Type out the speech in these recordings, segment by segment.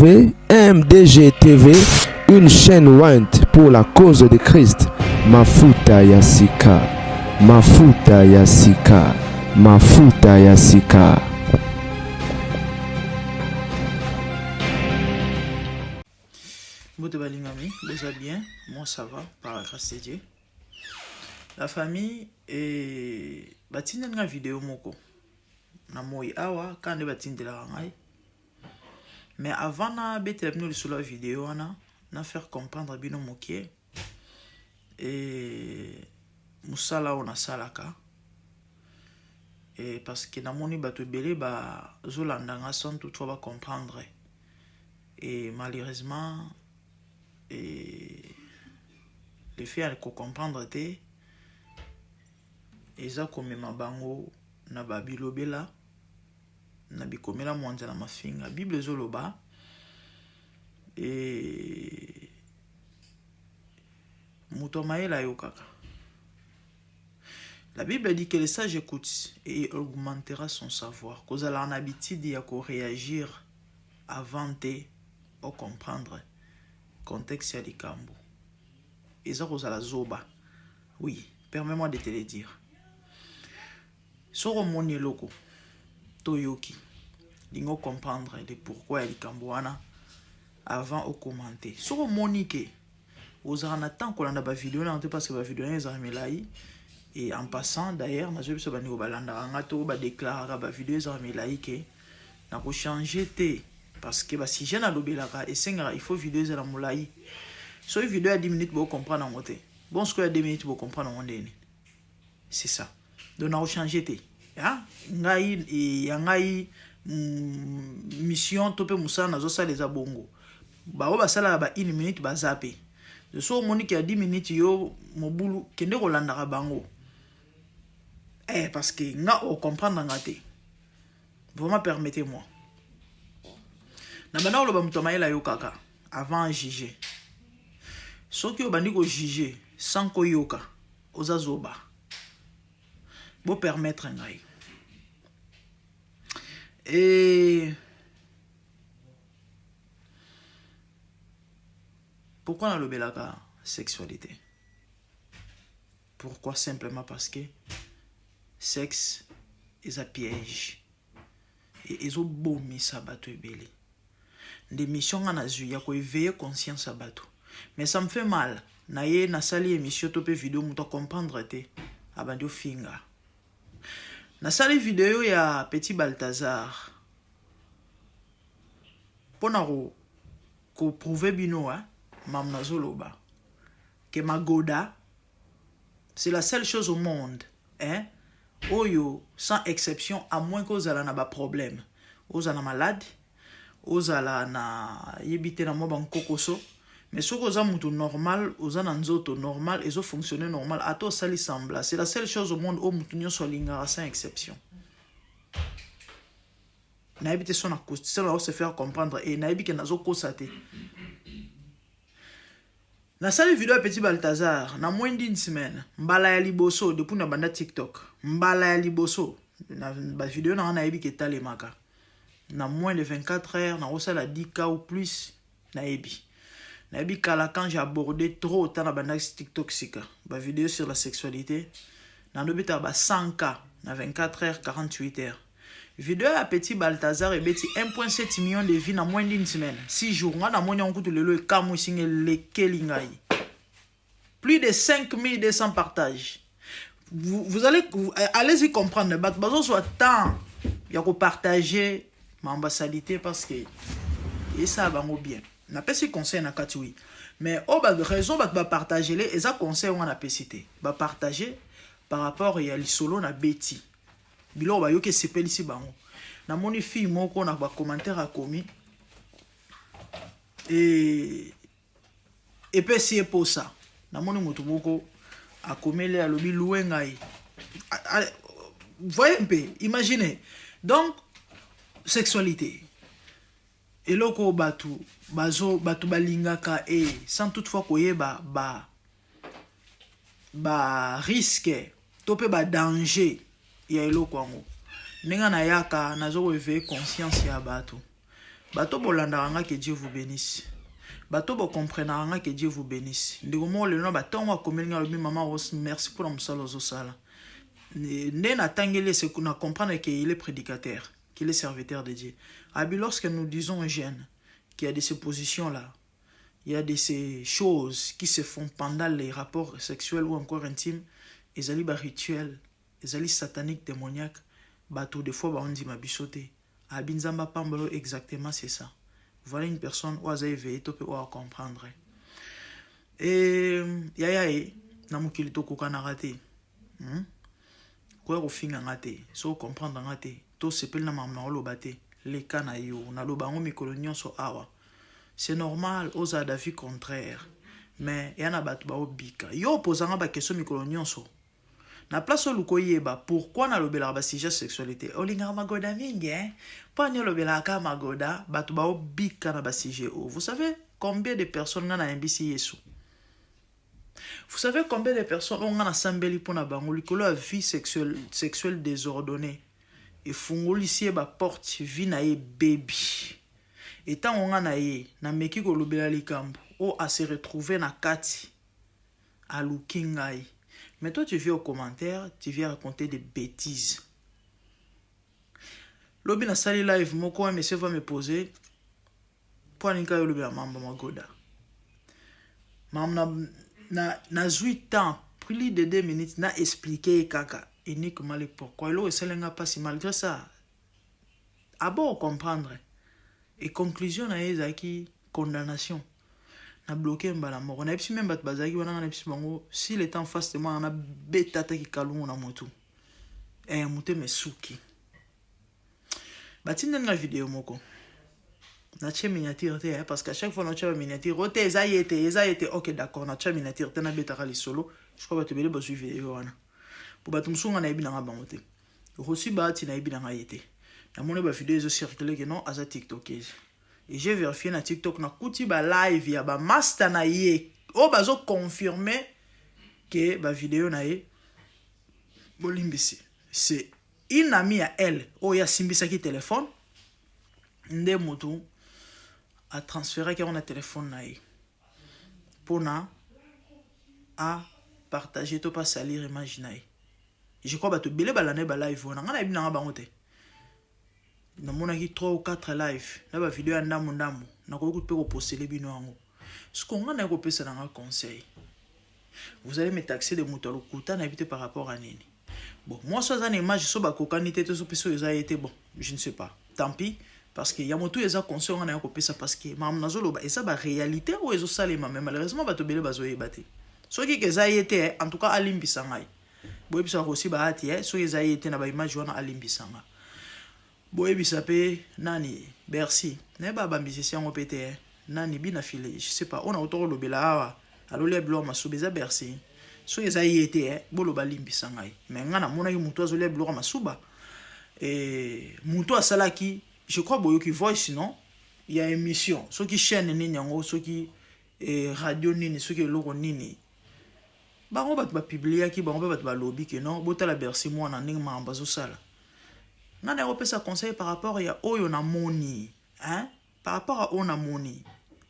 MDG TV, une chaîne Wint pour la cause de Christ. Mafuta Yasika, Mafuta Yasika, Mafuta Yasika. Bonjour Balingami, vous allez bien? Moi ça va, par grâce à Dieu. La famille est bâtie une vidéo moko. Na moi awa quand on bâtit de la rangaï. Mais avant na bête la sur la vidéo na faire comprendre bino moké et musala on a salaka et parce que na moni bato belé ba zolandanga sans toutefois va comprendre et malheureusement et les faits qu'on comprendre te eza komema bango na babilobela na bikomela mwanza na mafinga bible zoloba et mutomaela yokaka. La Bible dit que le sage écoute et augmentera son savoir. Cause à en habitude ya ko réagir avant de comprendre contexte ya likambo. Eza cause à la zoba. Oui, permets-moi de te le dire. Soro moni loko toyoki lingo comprendre le pourquoi il camboana avant au commenter soro moni ke ozana tant qu'on a ba vidéo na parce que ba vidéo na za melai et en passant d'ailleurs na je biso ba ni balanda ngato ba déclarer ba vidéo za melai ke na ko changer te parce que ba si je na lobelaka et senga il faut vidéo za la molai so vidéo à 10 minutes pour comprendre en côté bon ce que 2 minutes pour comprendre en ndeni c'est ça donc na ko changer te ya ngai e ngai mission topé musala nazo sala za bongo ba o ba sala ba 1 minute ba zappé de so monique à 10 minutes yo mobulu kende ko landa bango parce que nga o comprendre ngate vraiment permettez-moi na bana lo ba mutomaela yo kaka avant juger soki o bandi ko juger sans ko yoka ozazoba bo permettre ngai. Et pourquoi on a le belaka sexualité? Pourquoi? Simplement parce que sexe est un piège et ils ont beau mis ça bateau et belé des missions en azu ya ko éveiller conscience à bateau mais ça me fait mal na ye na sali émission topé vidéo muto comprendre te abandio finga na sali vidéo ya Petit Balthazar pona ko prouver bino mamna zoloba que Magoda c'est la seule chose au monde oyo sans exception à moins que ozala na ba problème ozala malade ozala na yebite na mo ban kokoso mais ce que oza mutu normal oza na nzoto normal ezo fonctionner normal ato sali sembla c'est la seule chose au monde où mutu nyonso lingara sans exception na yebite son acoustique ça va se faire comprendre et na yebike nazo kosate na sali vidéo Petit Balthazar na moins d'une semaine mbala ya liboso depuis na banda TikTok mbala ya liboso na ba vidéo na yebike talemaka na moins de 24 heures na osala 10K ou plus na yebi kala quand j'ai abordé trop autant na banda TikTok sika ba vidéo sur la sexualité na ndobita ba 100K na 24 heures 48 heures vidéo à Petit Balthazar et beti 1.7 million de vues na moins d'une semaine 6 jours na moni on kutu lelo kamu singe lekelingai plus de 5200 partages vous allez-y comprendre bat bazo soit temps ya ko partager ma ambassadité parce que et ça va bien na pesi conseil na kati oui mais oh ba raison ba partager les eza conseil on a pesité ba partager par rapport ya lisolo na beti bilo ba yoke sepeli si bango na moni fille moko na ba commentaire a commis et pesi pour ça na moni mutu moko a commis a lobi louengai voyez un peu imaginez donc sexualité et loko batu balingaka et sans toutefois koyeba ba risque topé ba danger ya eloko ango Nenga na yaka nazo éveiller conscience ya bato. Bato bolandanga que Dieu vous bénisse. Bato bo comprenanga que Dieu vous bénisse. Ndeko mo le no batongo akomelinga lobi maman Rose merci pour la musala zosala. Ne na tangele c'est qu'on a comprendre qu'il est prédicateur, qu'il est serviteur de Dieu. Abi lorsque nous disons aux jeunes qu'il y a de ces positions là, il y a de ces choses qui se font pendant les rapports sexuels ou encore intimes, les ali ba rituels, les ali sataniques démoniaques, bato des fois ba on dit ma bisoté. Abi nzamba pambolo exactement c'est ça. Voilà une personne où vous avez éveillé, tu peux comprendre. Et yayae, na mukili to kokana raté. Quoi au fin ngate, so comprendre ngate. To sepel na mama olobate, les kana yo, na lobango mikolonyon so awa. C'est normal aux d'avis contraire. Mais yana bat ba obika. Yo posanga ba question mikolonyon so. Na place où lukoyeba pourquoi na lobela ba sujet sexualité olinga magoda mingi pas ni lobela ka magoda batu ba obika na ba sujet. Vous savez combien de personnes na mbisi yesu? Vous savez combien de personnes ont na sambeli pona bango likolo a vie sexuelle désordonnée et fungoli si ba porte vie na ye baby et tant on na ye na meki ko lobela likambo o a se retrouver na kati a lukingai. Mais toi, tu viens aux commentaires, tu viens raconter des bêtises. Lobi na sali live, moko un monsieur va me poser. Pour ninka yo lobi na mamba magoda. Mam na 8 ans, plus de 2 minutes, na expliqué kaka uniquement le pourquoi. Lo eselenga pas si malgré ça. Abo comprendre. Et conclusion na ezaki condamnation. Na bloqué mbala moko na epsi même bat bazaki wana na epsi bango si le temps face de moi na betata ki kalungu na motu muté mesuki batinda na vidéo moko na tche miniature te parce qu'à chaque fois na tche miniature ote eza été OK d'accord na tche miniature te na betaka li solo je crois que tu ba suivre vidéo wana pour batumsunga na ebi na bango te reçu bati na ebi na yete na mona ba vidéo zo circuler que non aza TikTokers. Et j'ai vérifié na TikTok na kuti ba live ya ba master na ye o bazo confirmer que ba vidéo na ye bolimbisi c'est une amie à elle o ya simbisa ki téléphone nde mutu a transféré que on a téléphone na ye pona a partager to pas salir image na ye. Je crois ba to belé ba lane ba live wana ngana ibina bango te. Na monaki 3 ou 4 live na ba vidéo ya ndamu na ko ko poster les bino yango ce qu'on a ko pesa na conseil. Vous allez me taxer de mutalo kuta na habiter par rapport à nini. Bon moi ça une image so ba kokanité to so peso eza été bon je ne sais pas tant pis parce que ya moto eza conseil on a ko pesa parce que mam nazolo ba eza ba réalité ou ezo salema mais malheureusement ba to belé bazo yebate so ki eza été en tout cas alimbisa ngai bo bisa ko si ba ati so eza été na ba image wana alimbisa ngai. Boye bisape nani Bercy ne baba musicien opété nani bina filé je sais pas on a autour le bela alo le blo masubeza Bercy so eza yete bolo balimbisa ngai mais ngana mona ki muto azo le blo masuba et muto asalaki je crois boyo ki voice non il y a émission so ki chaîne nini yango so ki radio nini so ki loko nini bango bat ba publier ki bango bat ba lobby que non botala Bercy moi na ninga mamba zo sala. Non, on peut se conseiller par rapport à Oyonamoni, hein, par rapport à Onamoni.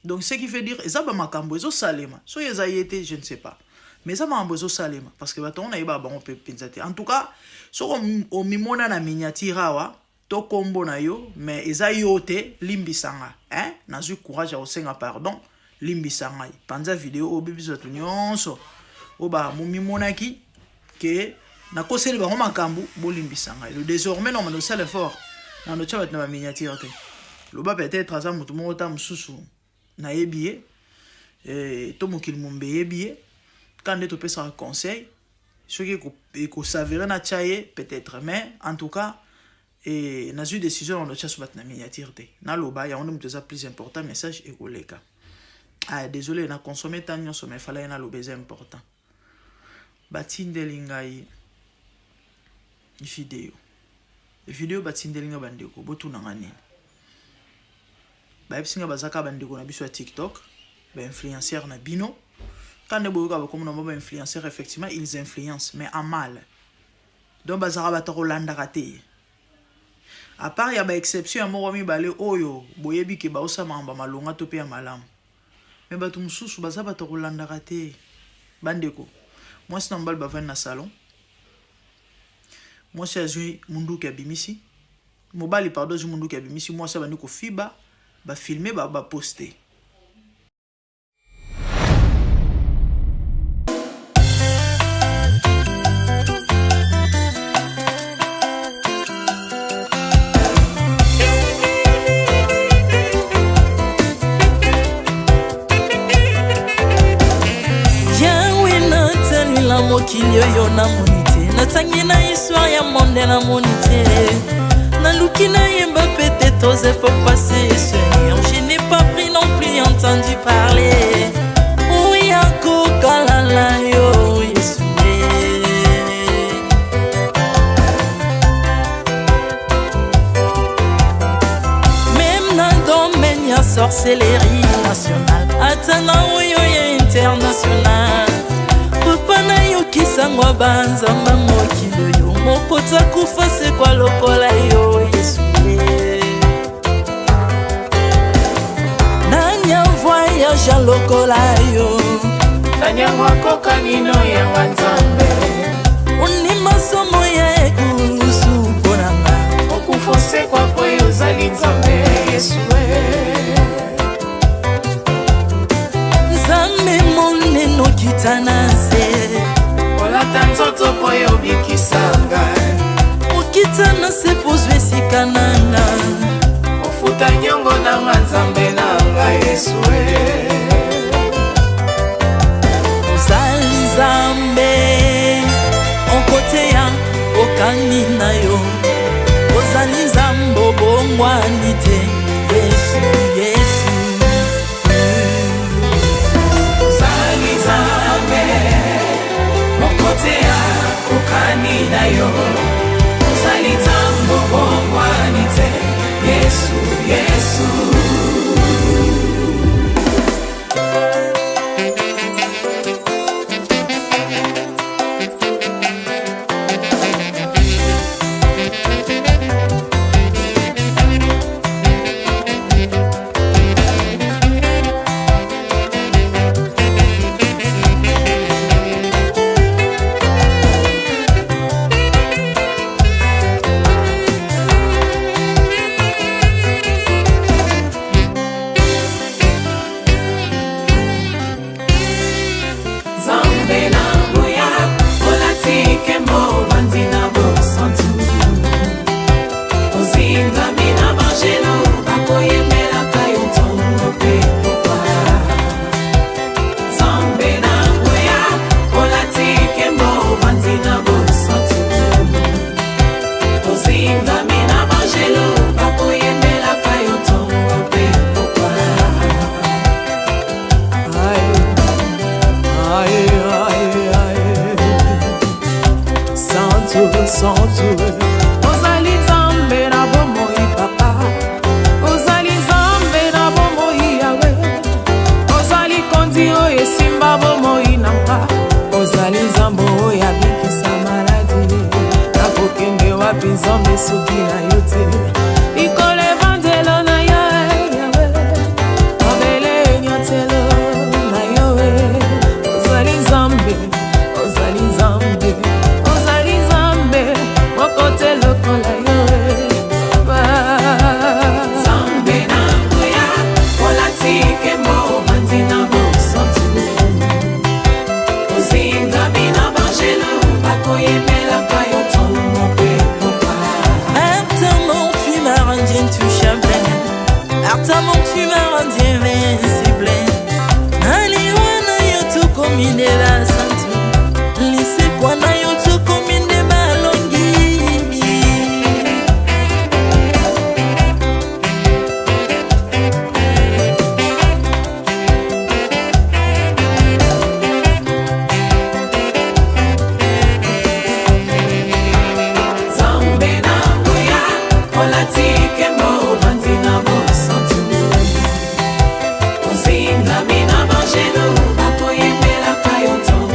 Donc, ce qui veut dire, ça va m'acambo, ça salema. So ça y était, je ne sais pas. Mais ça m'a embozo salema, parce que on a eu on peut penser. En tout cas, so on mimona na miniature wa, to kombo na yo, mais ça yote limbisanga, hein, na zu courage au senga pardon, limbisanga. Panza vidéo au bibi zo nyonso. Oba mimona ki que na koseli bango makambu bolimbisanga le désormais non mais c'est l'effort na no tchabat na miniature te lo ba peut-être aza mutu mo ta mususu na yebié to mokil mumbe yebié quand de to pesa conseil ce qui ko s'avérer na chaye peut-être mais en tout cas na eu décision no tchabat na miniature te na lo ba ya on mutu za plus important message et koleka désolé na consommer tant nyonso mais fallait na lo besoin important batindelingai vidéo batindelinga bandeko botuna ngani ba epsinga bazaka bandeko na biso ya TikTok ba influenceur na bino quand ne boyoka ba comme ba influenceur effectivement ils influencent mais en mal donc bazaka batako landa raté à part ya ba exception ya moko mibale oyo boyebi ke baosama ba malonga to pe ya malamu mais bato mususu baza bato kolandaka te bandeko mwasi na mobali bavandi na salon mwasi azwi munduki abimisi mobali pardon azwi munduki abimisi mwasi abandi kofiba bafilme baposte mokili oyo namoni te natangi na histoire ya monde namoni te naluki nayemba pete toze pour passer Seigneur je n'ai pas pris non plus entendu parler oui akokalala yo Yesu même na domaine ya sorcellerie nationale atana oyo ya international papa na yo kisangwa banzamba mokili yo mokota kufa se kwa lokola yo Yesu nanya voyage lokola yo nanya wakoka nino ya wanzambe uni masomo ya ekusu konanga okufose kwa poyo zali nzambe Yesu nzambe moneno kitana olata nzoto po yo bikisanga okitana se pozwe sikananga ofuta nyongo na nzambe nanga Yesu ozali nzambe onkote ya okani na yo ozali nzambe obongwani te Yesu Yesu ozali nzambe mokotea okani na yo ozali nzambe obongwani te Yesu Yesu ozali nzambe na bomoi papa ozali nzambe na bomoi yawe ozali konzi oyo esimba bomoi na nga ozali nzambe oyo abikisa maladi nakokende wapi nzambe soki na yo te likolo evanzelo na yo yawe mabele nyotelo na yo ozali nzambe ozali nzambe mokote lokola yo nzambe na ngoya olatike mbo vanzi na bosantu ozingami na bangelo bakoyemelaka yo ntongo mpe popa Ardemment tu m'as rendu intouchable ardemment tu m'as rendu invincible naliwana yo tokomine la santu lisekwa na yo tokomine balongi nzambe na ngoya olatike mbo vanzi na bosantu ozingami na bangelo bakoyemelaka yo ntongo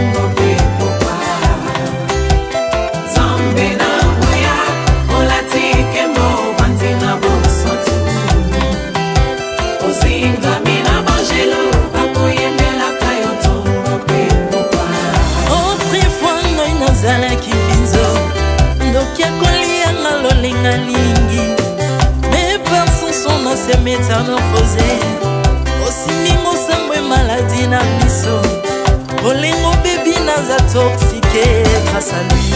métamorphosé osimi mosambwe maladie na biso bolingo bebi naza toxiqué grâce à lui.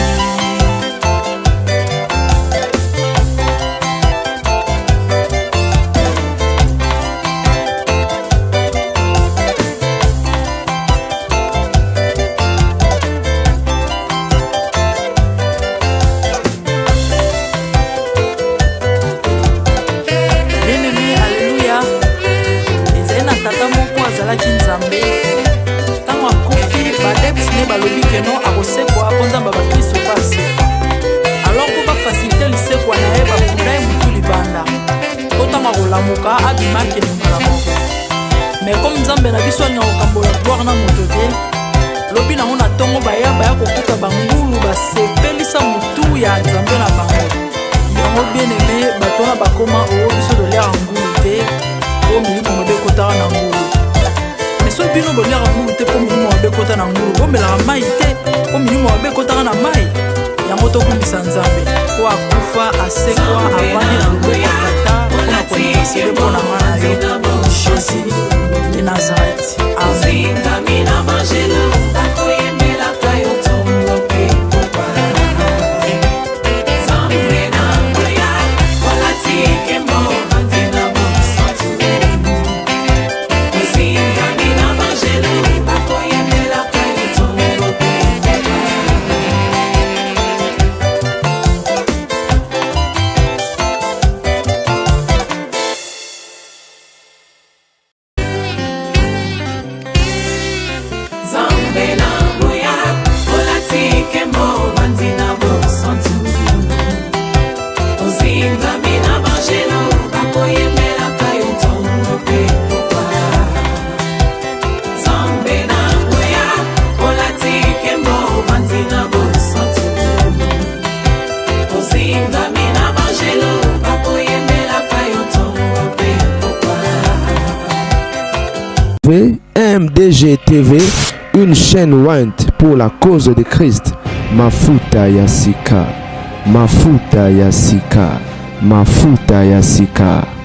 balobi que non akosekwa akonzamba bakristo basekwa alors ko bafacilite lisekwa na ye bakunda ye mutu libanda otanga kolamuka abimaki lingala moko mais comme nzambe na biso anya kokambola gloire na moto te lobi nango na ntongo baya kokuta bangulu basepelisa mutu ya nzambe na bango yango bien aimé bato na bakoma oyo biso dolera ngulu te po milimo mobe kotaka na ngulu so bino bolera ngulu te po milimo mabe kota na ngulu bomelaka mai te po milimo mabe kotaka na mai yango tokumbisa nzambe po akufa asekwa avandi na loboko ya tata mpona kointercede mpona mwana yo jésus de nazareth amen. MDG TV, une chaîne Wint pour la cause de Christ. Mafuta ya Sika, Mafuta ya Sika, Mafuta ya Sika.